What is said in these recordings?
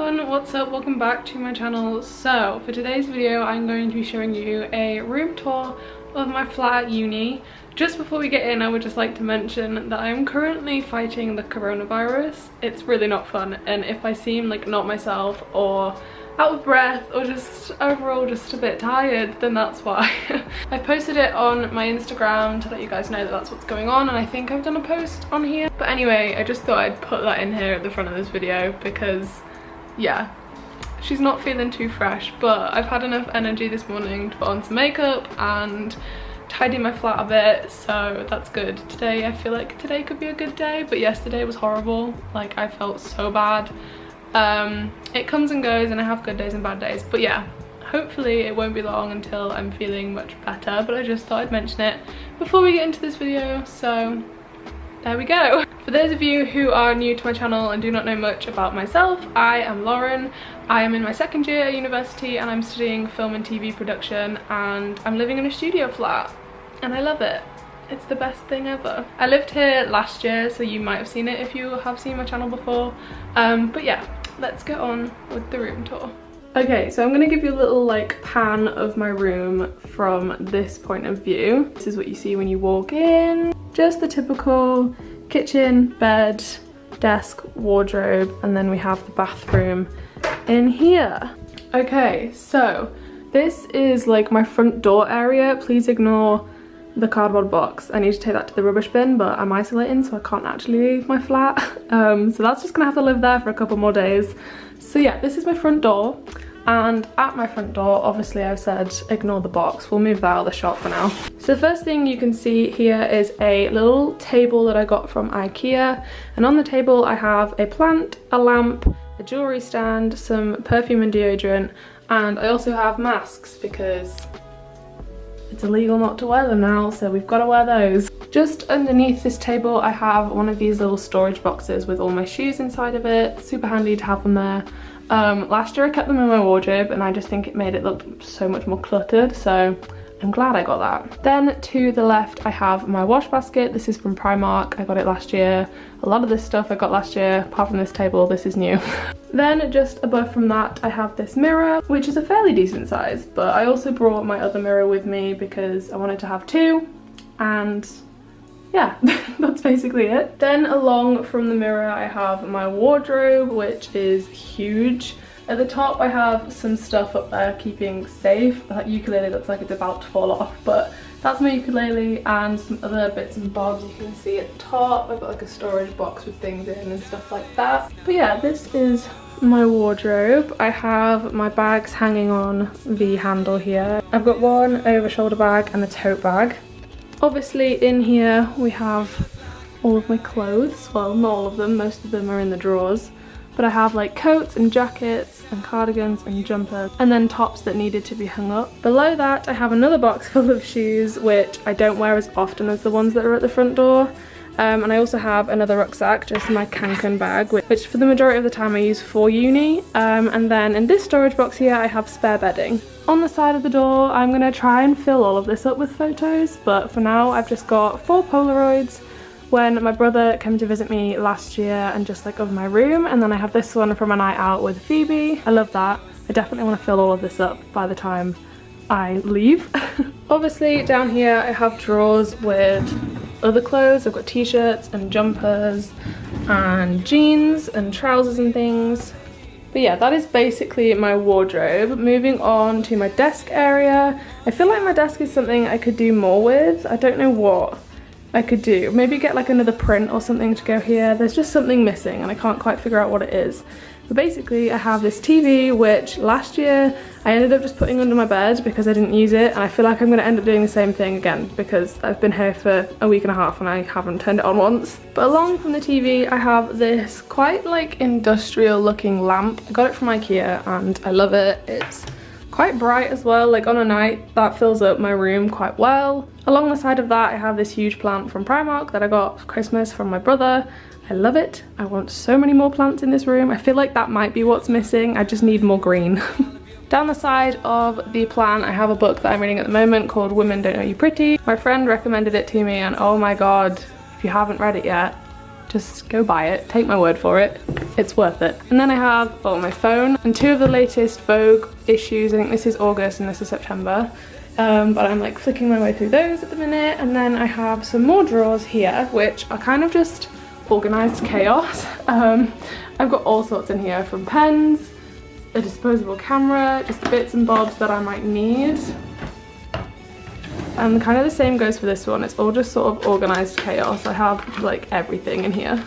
everyone, what's up? Welcome back to my channel. So for today's video I'm going to be showing you a room tour of my flat at uni. Just before we get in, I would just like to mention that I'm currently fighting the coronavirus. It's really not fun, and if I seem like not myself or out of breath or just overall just a bit tired, then that's why. I posted it on my Instagram to let you guys know that that's what's going on, and I think I've done a post on here. But anyway, I just thought I'd put that in here at the front of this video because yeah, she's not feeling too fresh, but I've had enough energy this morning to put on some makeup and tidy my flat a bit, so that's good. Today I feel like today could be a good day, but yesterday was horrible. Like, I felt so bad. It comes and goes, and I have good days and bad days, but yeah, hopefully it won't be long until I'm feeling much better. But I just thought I'd mention it before we get into this video, so there we go. For those of you who are new to my channel and do not know much about myself, I am Lauren. I am in my second year at university and I'm studying film and TV production, and I'm living in a studio flat and I love it. It's the best thing ever. I lived here last year, so you might have seen it if you have seen my channel before. But yeah, let's get on with the room tour. Okay, so I'm gonna give you a little like pan of my room from this point of view. This is what you see when you walk in. Just the typical kitchen, bed, desk, wardrobe, and then we have the bathroom in here. Okay, so this is like my front door area. Please ignore the cardboard box. I need to take that to the rubbish bin, but I'm isolating, so I can't actually leave my flat. So that's just gonna have to live there for a couple more days. So yeah, this is my front door, and at my front door, obviously I've said ignore the box. We'll move that out of the shop for now. So the first thing you can see here is a little table that I got from Ikea, and on the table I have a plant, a lamp, a jewellery stand, some perfume and deodorant, and I also have masks because it's illegal not to wear them now, so we've got to wear those. Just underneath this table I have one of these little storage boxes with all my shoes inside of it. Super handy to have them there. Last year I kept them in my wardrobe and I just think it made it look so much more cluttered, so I'm glad I got that. Then to the left I have my wash basket. This is from Primark. I got it last year. A lot of this stuff I got last year, apart from this table. This is new. Then just above from that I have this mirror, which is a fairly decent size, but I also brought my other mirror with me because I wanted to have two, and yeah, that's basically it. Then along from the mirror I have my wardrobe, which is huge. At the top I have some stuff up there keeping safe. That ukulele looks like it's about to fall off, but that's my ukulele, and some other bits and bobs you can see at the top. I've got like a storage box with things in and stuff like that. But yeah, this is my wardrobe. I have my bags hanging on the handle here. I've got one over shoulder bag and a tote bag. Obviously in here we have all of my clothes. Well, not all of them, most of them are in the drawers. But I have like coats and jackets and cardigans and jumpers, and then tops that needed to be hung up. Below that I have another box full of shoes, which I don't wear as often as the ones that are at the front door. And I also have another rucksack, just my Kanken bag, which for the majority of the time I use for uni. And then in this storage box here I have spare bedding. On the side of the door I'm gonna try and fill all of this up with photos, but for now I've just got 4 Polaroids when my brother came to visit me last year, and just like of my room, and then I have this one from a night out with Phoebe. I love that. I definitely want to fill all of this up by the time I leave. Obviously down here I have drawers with other clothes. I've got t-shirts and jumpers and jeans and trousers and things. But yeah, that is basically my wardrobe. Moving on to my desk area. I feel like my desk is something I could do more with. I don't know what I could do. Maybe get like another print or something to go here. There's just something missing and I can't quite figure out what it is. But basically I have this TV, which last year I ended up just putting under my bed because I didn't use it, and I feel like I'm going to end up doing the same thing again because I've been here for a week and a half and I haven't turned it on once. But along from the TV I have this quite like industrial looking lamp. I got it from Ikea and I love it. It's quite bright as well. Like on a night that fills up my room quite well. Along the side of that I have this huge plant from Primark that I got for Christmas from my brother. I love it. I want so many more plants in this room. I feel like that might be what's missing. I just need more green. Down the side of the plant I have a book that I'm reading at the moment called Women Don't Know You Pretty. My friend recommended it to me, and oh my god, if you haven't read it yet, Just go buy it, take my word for it, it's worth it. And then I have, well, my phone and 2 of the latest Vogue issues. I think this is August and this is September. But I'm like flicking my way through those at the minute. And then I have some more drawers here, which are kind of just organized chaos. I've got all sorts in here, from pens, a disposable camera, just bits and bobs that I might need. And kind of the same goes for this one. It's all just sort of organized chaos. I have like everything in here.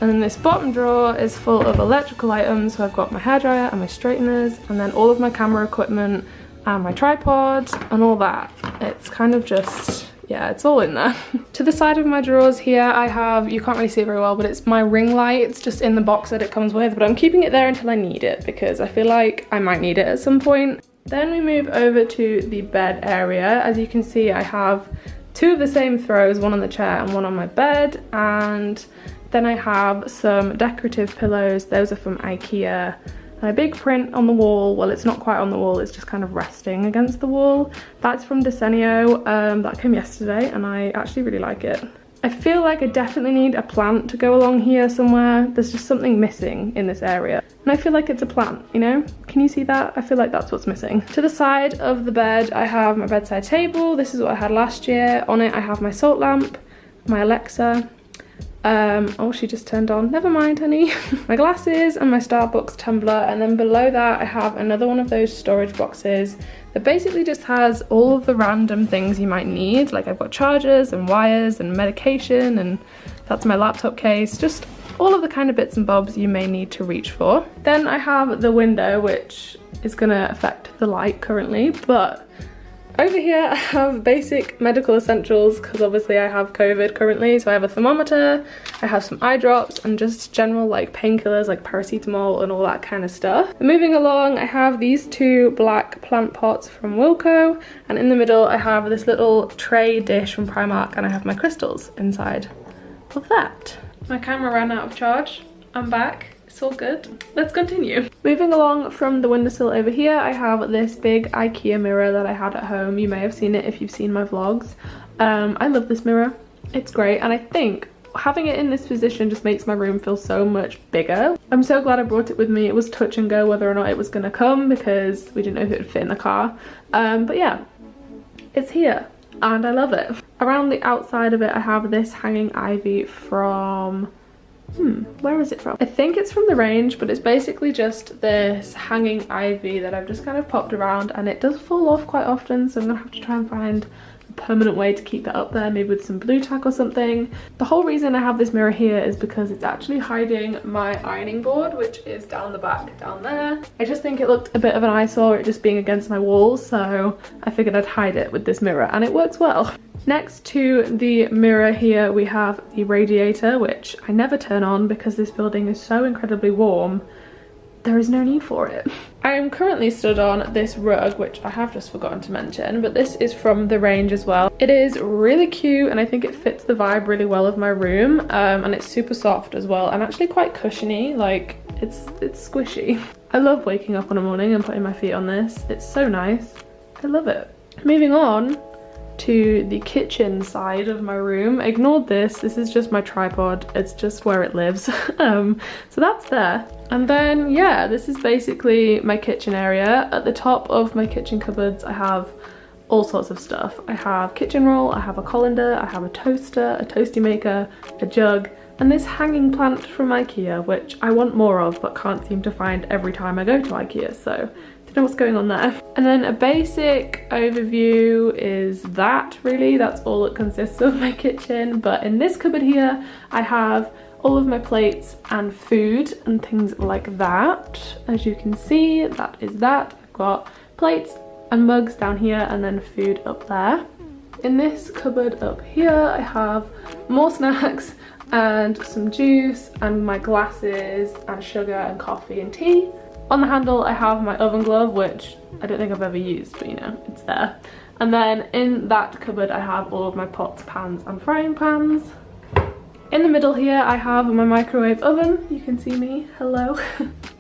And then this bottom drawer is full of electrical items. So I've got my hairdryer and my straighteners, and then all of my camera equipment and my tripod and all that. It's kind of just, yeah, it's all in there. To the side of my drawers here, I have, you can't really see it very well, but it's my ring light. It's just in the box that it comes with, but I'm keeping it there until I need it because I feel like I might need it at some point. Then we move over to the bed area. As you can see, I have 2 of the same throws, one on the chair and one on my bed. And then I have some decorative pillows. Those are from Ikea. And a big print on the wall. Well, it's not quite on the wall, it's just kind of resting against the wall. That's from Desenio. That came yesterday and I actually really like it. I feel like I definitely need a plant to go along here somewhere. There's just something missing in this area. And I feel like it's a plant, you know? Can you see that? I feel like that's what's missing. To the side of the bed, I have my bedside table. This is what I had last year. On it, I have my salt lamp, my Alexa. Oh, she just turned on. Never mind, honey. My glasses and my Starbucks tumbler. And then below that, I have another one of those storage boxes that basically just has all of the random things you might need. Like I've got chargers and wires and medication, and that's my laptop case. Just all of the kind of bits and bobs you may need to reach for. Then I have the window, which is gonna affect the light currently, but over here I have basic medical essentials because obviously I have COVID currently. So I have a thermometer, I have some eye drops, and just general like painkillers like paracetamol and all that kind of stuff. Moving along, I have these 2 black plant pots from Wilko, and in the middle I have this little tray dish from Primark, and I have my crystals inside of that. My camera ran out of charge. I'm back. It's all good. Let's continue. Moving along from the windowsill over here, I have this big Ikea mirror that I had at home. You may have seen it if you've seen my vlogs. I love this mirror. It's great, and I think having it in this position just makes my room feel so much bigger. I'm so glad I brought it with me. It was touch and go whether or not it was gonna come because we didn't know if it would fit in the car. But yeah, it's here and I love it. Around the outside of it, I have this hanging ivy from, where is it from? I think it's from the range, but it's basically just this hanging ivy that I've just kind of popped around, and it does fall off quite often, so I'm gonna have to try and find a permanent way to keep it up there, maybe with some blue tack or something. The whole reason I have this mirror here is because it's actually hiding my ironing board, which is down the back, down there. I just think it looked a bit of an eyesore, it just being against my wall, so I figured I'd hide it with this mirror, and it works well. Next to the mirror here, we have the radiator, which I never turn on because this building is so incredibly warm. There is no need for it. I am currently stood on this rug, which I have just forgotten to mention, but this is from the range as well. It is really cute, and I think it fits the vibe really well of my room, and it's super soft as well, and actually quite cushiony. Like, it's squishy. I love waking up in the morning and putting my feet on this. It's so nice. I love it. Moving on to the kitchen side of my room. Ignored this is just my tripod, it's just where it lives. So that's there. And then yeah, this is basically my kitchen area. At the top of my kitchen cupboards I have all sorts of stuff. I have kitchen roll, I have a colander, I have a toaster, a toasty maker, a jug, and this hanging plant from Ikea, which I want more of but can't seem to find every time I go to Ikea, so don't know what's going on there. And then a basic overview is that, really. That's all it consists of, my kitchen. But in this cupboard here, I have all of my plates and food and things like that. As you can see, that is that. I've got plates and mugs down here and then food up there. In this cupboard up here, I have more snacks and some juice and my glasses and sugar and coffee and tea. On the handle I have my oven glove, which I don't think I've ever used, but you know, it's there. And then in that cupboard I have all of my pots, pans and frying pans. In the middle here I have my microwave oven, you can see me, hello.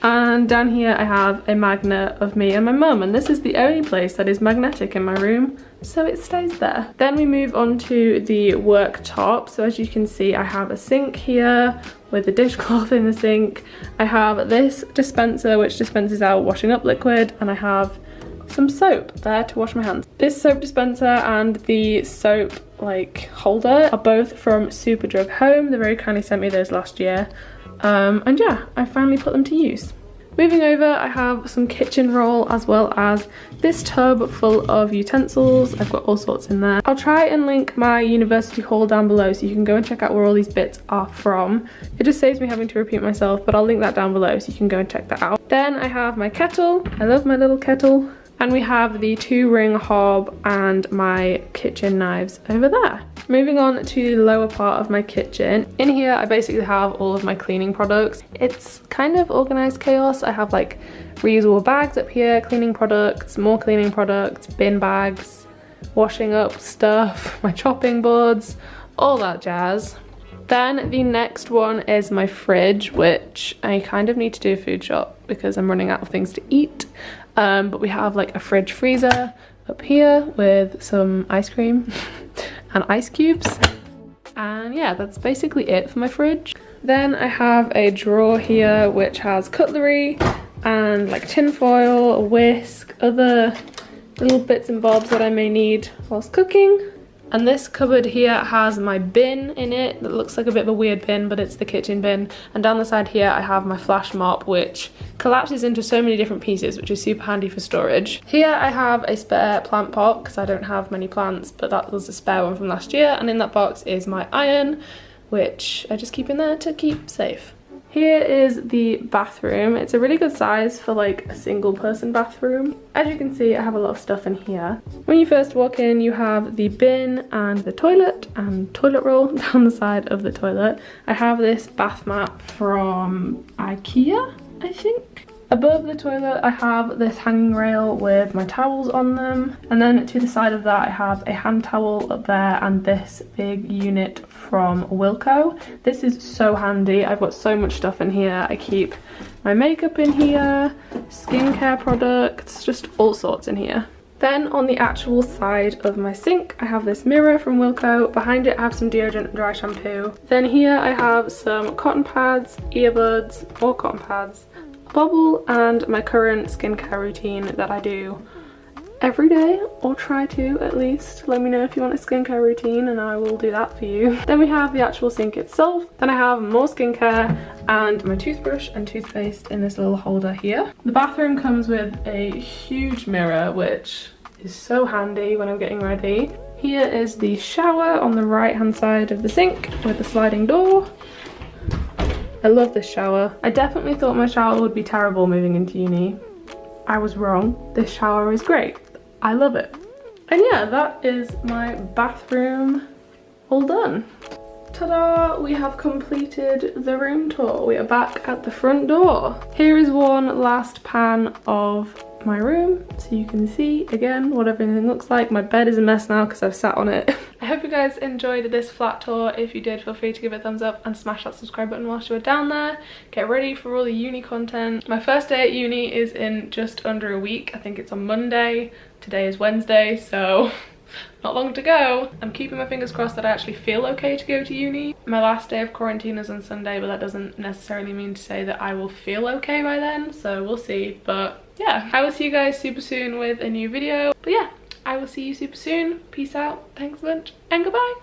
And down here I have a magnet of me and my mum, and this is the only place that is magnetic in my room, so it stays there. Then we move on to the worktop. So as you can see, I have a sink here with a dishcloth in the sink. I have this dispenser which dispenses out washing up liquid, and I have some soap there to wash my hands. This soap dispenser and the soap holder are both from Superdrug Home. They very kindly sent me those last year. And yeah, I finally put them to use. Moving over, I have some kitchen roll as well as this tub full of utensils. I've got all sorts in there. I'll try and link my university haul down below so you can go and check out where all these bits are from. It just saves me having to repeat myself, but I'll link that down below so you can go and check that out. Then I have my kettle. I love my little kettle. And we have the 2-ring hob and my kitchen knives over there. Moving on to the lower part of my kitchen. In here, I basically have all of my cleaning products. It's kind of organized chaos. I have like reusable bags up here, cleaning products, more cleaning products, bin bags, washing up stuff, my chopping boards, all that jazz. Then the next one is my fridge, which I kind of need to do a food shop because I'm running out of things to eat. But we have like a fridge freezer up here with some ice cream and ice cubes. And yeah, that's basically it for my fridge. Then I have a drawer here which has cutlery and like tin foil, a whisk, other little bits and bobs that I may need whilst cooking. And this cupboard here has my bin in it that looks like a bit of a weird bin, but it's the kitchen bin. And down the side here I have my flash mop, which collapses into so many different pieces, which is super handy for storage. Here I have a spare plant pot because I don't have many plants, but that was a spare one from last year. And in that box is my iron, which I just keep in there to keep safe. Here is the bathroom. It's a really good size for like a single person bathroom. As you can see, I have a lot of stuff in here. When you first walk in, you have the bin and the toilet and toilet roll down the side of the toilet. I have this bath mat from Ikea, I think. Above the toilet, I have this hanging rail with my towels on them. And then to the side of that, I have a hand towel up there and this big unit from Wilko. This is so handy. I've got so much stuff in here. I keep my makeup in here, skincare products, just all sorts in here. Then on the actual side of my sink, I have this mirror from Wilko. Behind it, I have some deodorant and dry shampoo. Then here I have some cotton pads, earbuds, or cotton pads, bubble, and my current skincare routine that I do every day, or try to at least. Let me know if you want a skincare routine and I will do that for you. Then we have the actual sink itself. Then I have more skincare and my toothbrush and toothpaste in this little holder here. The bathroom comes with a huge mirror, which is so handy when I'm getting ready. Here is the shower on the right hand side of the sink with the sliding door. I love this shower. I definitely thought my shower would be terrible moving into uni. I was wrong. This shower is great. I love it. And yeah, that is my bathroom all done. Ta-da! We have completed the room tour. We are back at the front door. Here is one last pan of my room so you can see again what everything looks like. My bed is a mess now because I've sat on it. I hope you guys enjoyed this flat tour. If you did, feel free to give it a thumbs up and smash that subscribe button whilst you were down there. Get ready for all the uni content. My first day at uni is in just under a week. I think it's on Monday. Today is Wednesday, so not long to go. I'm keeping my fingers crossed that I actually feel okay to go to uni. My last day of quarantine is on Sunday, but that doesn't necessarily mean to say that I will feel okay by then, so we'll see. But yeah, I will see you guys super soon with a new video. But yeah, I will see you super soon. Peace out, thanks a bunch, and goodbye.